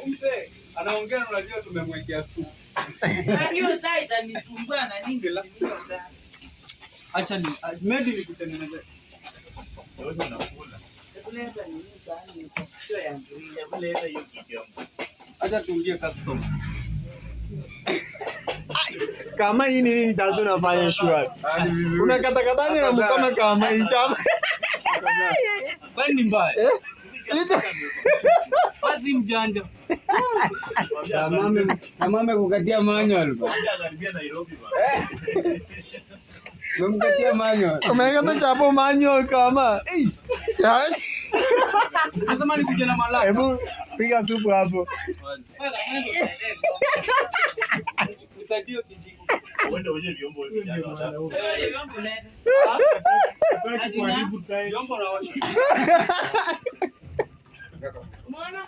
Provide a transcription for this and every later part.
Mzee anaongea na unajua tumemwekea supu. Hiyo dai itanisumbua na nini hiyo dai. Acha ni maybe nikutengenezee. Wewe unakula. Kuleta nini bani sio yangu. Kuleta hiyo kitu yangu. Acha tuingie customer. Kama hii ni nini tatu nafanya shwari. Unakatakataje na mkono kama hii chama? Kwani mbaya? Hicho Basi mjanja. Mama kukatia manual ba. Karibia Nairobi bana. Memkatia manual. umekata chapo manual kama. Nasema nikuje na malaka. Hebu piga supu hapo. Nisaidie kijiko. Uende uje vyombo hivi jana. Vyombo leta. Karibu tayari. Vyombo na washa. Umeona?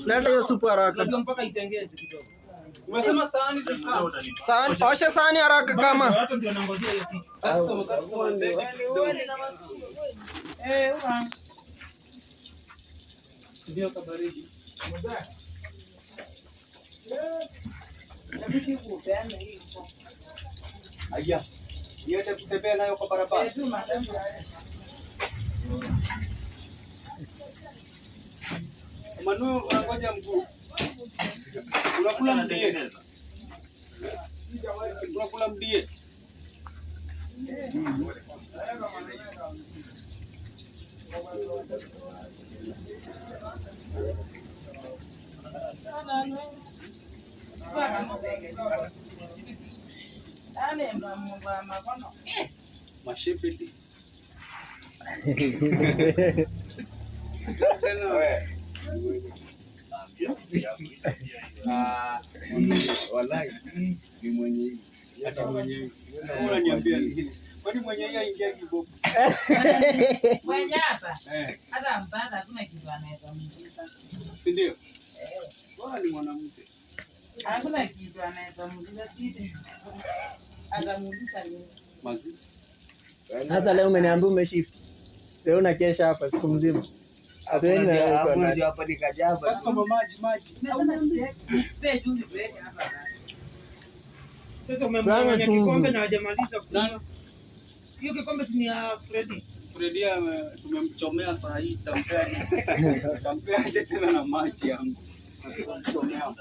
Leta hiyo supu haraka. Mpaka itengeze kidogo. Umesema sahani zikao. Sahani, osha sahani haraka kama. Watu ndio wanangojea hiyo kitu. Customer. Ndio kabaridi. Inabidi kupeana hii. Aya. Niende kutembea nayo kwa barabara. Tu madam. Manu unangoja mguu. Unakula mdie. Unakula mdie. Mashepeti. Wallahi ni mwenye hivi. Hata mwenye hivi. Unaniambia nini? Kwani mwenye hivi aingia kibox? Mwenye hapa. Hata mpaka hakuna kitu anaweza mjita. Si ndio? Bora ni mwanamke. Hakuna kitu anaweza mjita sisi. Atamuuliza nini? Mazi. Sasa leo umeniambia umeshift. Leo unakesha hapa siku mzima. Atueni na Hapo ndio hapa nikajaba. Basi kama maji. Sasa umemwanya kikombe na hajamaliza kunywa. Hiyo kikombe si ni ya Freddy. Freddy tumemchomea saa hii tampea tena na maji yangu. Tumemchomea.